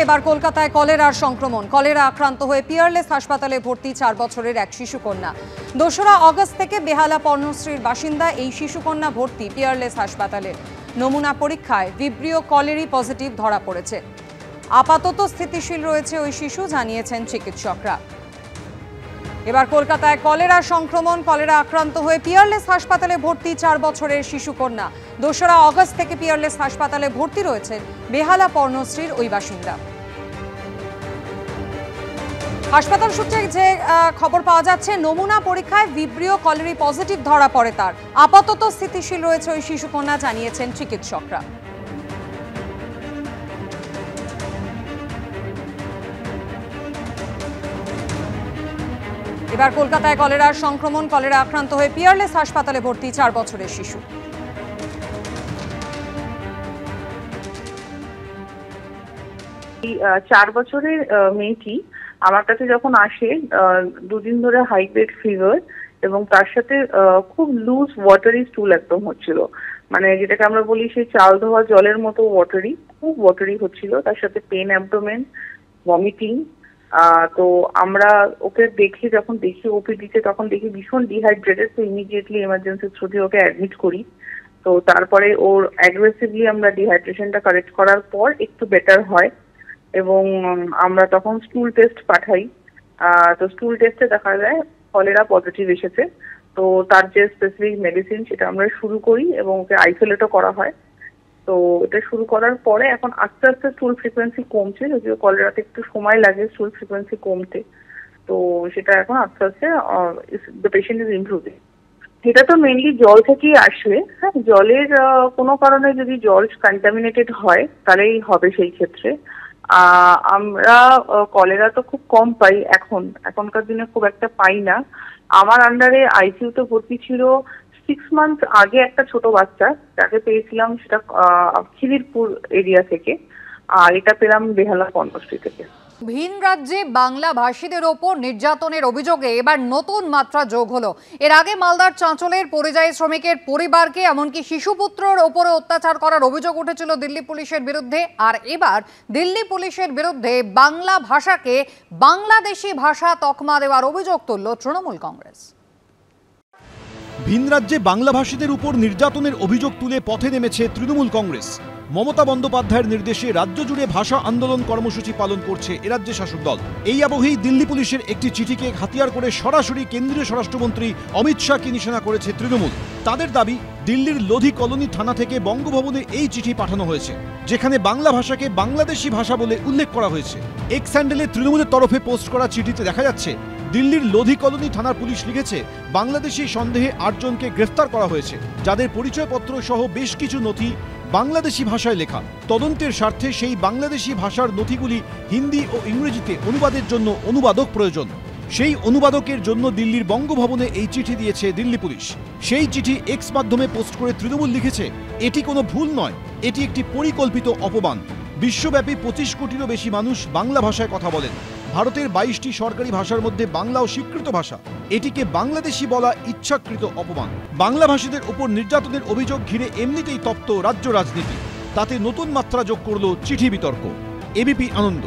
এবার কলকাতায় কলেরার সংক্রমণ। কলেরা আক্রান্ত হয়ে পিয়ারলেস হাসপাতালে ভর্তি 4 বছরের এক শিশুকন্যা। 2রা অগস্ট থেকে বেহালা পর্ণশ্রীর বাসিন্দা এই শিশুকন্যা ভর্তি পিয়ারলেস হাসপাতালে। নমুনা পরীক্ষায় ভিব্রিও কলেরি পজিটিভ ধরা পড়েছে। আপাতত স্থিতিশীল রয়েছে ওই শিশু, জানিয়েছেন চিকিৎসকরা। এবার কলকাতায় কলেরা সংক্রমণ। কলেরা আক্রান্ত হয়ে পিয়ারলেস হাসপাতালে ভর্তি 4 বছরের শিশুকন্যা। 2রা অগস্ট থেকে পিয়ারলেস হাসপাতালে ভর্তি রয়েছেন বেহালা পর্ণশ্রীর ওই বাসিন্দা। হাসপাতাল সূত্রে যে খবর পাওয়া যাচ্ছে, নমুনা পরীক্ষায় ভিব্রিও কলেরি পজিটিভ ধরা পড়ে তার। আপাতত স্থিতিশীল রয়েছে ওই শিশুকন্যা, জানিয়েছেন চিকিৎসকরা। এবার কলকাতায় কলেরার সংক্রমণ। কলেরা আক্রান্ত হয়ে পিয়ারলেস হাসপাতালে ভর্তি 4 বছরের শিশু। 4 বছরের মেয়েটি আমার কাছে যখন আসে, 2 দিন ধরে হাই গ্রেড ফিভার এবং তার সাথে খুব লুজ ওয়াটারি স্টুল একদম হচ্ছিল, মানে যেটাকে আমরা বলি সেই চাল ধোয়া জলের মতো ওয়াটারি, খুব ওয়াটারি হচ্ছিল। তার সাথে পেন অ্যাবডোমেন, ভমিটিং। তো আমরা ওকে যখন দেখি ওপিডিতে, তখন দেখি ভীষণ ডিহাইড্রেটেড। তো ইমিডিয়েটলি এমার্জেন্সির থ্রুতে ওকে অ্যাডমিট করি। তো তারপরে ওর অ্যাগ্রেসিভলি আমরা ডিহাইড্রেশনটা কারেক্ট করার পর একটু বেটার হয় এবং আমরা তখন স্টুল টেস্ট পাঠাই। তো স্টুল টেস্টে দেখা যায় কলেরা পজিটিভ এসেছে। তো তার যে স্পেসিফিক মেডিসিন সেটা আমরা শুরু করি এবং ওকে আইসোলেটও করা হয়। তো এটা শুরু করার পরে এখন আস্তে আস্তে স্টুল ফ্রিকোয়েন্সি কমছে, যদিও কলেরাতে একটু সময় লাগে স্টুল ফ্রিকোয়েন্সি কমতে। তো সেটা এখন আস্তে আস্তে দ্য পেশেন্ট ইজ ইমপ্রুভিং। এটা তো মেইনলি জল থেকেই আসবে। হ্যাঁ, জলের কোনো কারণে যদি জল কন্টামিনেটেড হয় তাহলেই হবে সেই ক্ষেত্রে। আমরা কলেরা তো খুব কম পাই, এখনকার দিনে খুব একটা পাই না। আমার আন্ডারে আইসিইউতে ভর্তি ছিল 6 মান্থ আগে একটা ছোট বাচ্চা, যাকে পেয়েছিলাম সেটা খিদিরপুর এরিয়া থেকে, আর এটা পেলাম বেহালা পর্ণশ্রী থেকে। ভিন রাজ্যে বাংলা ভাষীদের ওপর নির্যাতনের অভিযোগে এবার নতুন মাত্রা যোগ হলো। এর আগে মালদার চাঁচলের পরিযায়ী শ্রমিকের পরিবারকে এমনকি শিশুপুত্রর ওপরে অত্যাচার করার অভিযোগ উঠেছিল দিল্লি পুলিশের বিরুদ্ধে। আর এবার দিল্লি পুলিশের বিরুদ্ধে বাংলা ভাষাকে বাংলাদেশি ভাষা তকমা দেওয়ার অভিযোগ তুলল তৃণমূল কংগ্রেস। ভিন রাজ্যে বাংলাভাষীদের উপর নির্যাতনের অভিযোগ তুলে পথে নেমেছে তৃণমূল কংগ্রেস। মমতা বন্দ্যোপাধ্যায়ের নির্দেশে রাজ্য জুড়ে ভাষা আন্দোলন কর্মসূচি পালন করছে এরাজ্যের শাসক দল। এই আবহেই দিল্লি পুলিশের একটি চিঠিকে হাতিয়ার করে সরাসরি কেন্দ্রীয় স্বরাষ্ট্রমন্ত্রী অমিত শাহকে নিশানা করেছে তৃণমূল। তাদের দাবি, দিল্লির লোধি কলোনি থানা থেকে বঙ্গভবনে এই চিঠি পাঠানো হয়েছে, যেখানে বাংলা ভাষাকে বাংলাদেশি ভাষা বলে উল্লেখ করা হয়েছে। এক্স হ্যান্ডেলে তৃণমূলের তরফে পোস্ট করা চিঠিতে দেখা যাচ্ছে, দিল্লির লোধি কলোনি থানার পুলিশ লিখেছে, বাংলাদেশি সন্দেহে 8 জনকে গ্রেফতার করা হয়েছে, যাদের পরিচয়পত্র সহ বেশ কিছু নথি বাংলাদেশি ভাষায় লেখা। তদন্তের স্বার্থে সেই বাংলাদেশি ভাষার নথিগুলি হিন্দি ও ইংরেজিতে অনুবাদের জন্য অনুবাদক প্রয়োজন। সেই অনুবাদকের জন্য দিল্লির বঙ্গভবনে এই চিঠি দিয়েছে দিল্লি পুলিশ। সেই চিঠি এক্স মাধ্যমে পোস্ট করে তৃণমূল লিখেছে, এটি কোনো ভুল নয়, এটি একটি পরিকল্পিত অপমান। বিশ্বব্যাপী 25 কোটিরও বেশি মানুষ বাংলা ভাষায় কথা বলেন। ভারতের 22টি সরকারি ভাষার মধ্যে বাংলাও স্বীকৃত ভাষা। এটিকে বাংলাদেশি বলা ইচ্ছাকৃত অপমান। বাংলাভাষীদের উপর নির্যাতনের অভিযোগ ঘিরে এমনিতেই তপ্ত রাজ্য রাজনীতি, তাতে নতুন মাত্রা যোগ করল চিঠি বিতর্ক। এবিপি আনন্দ।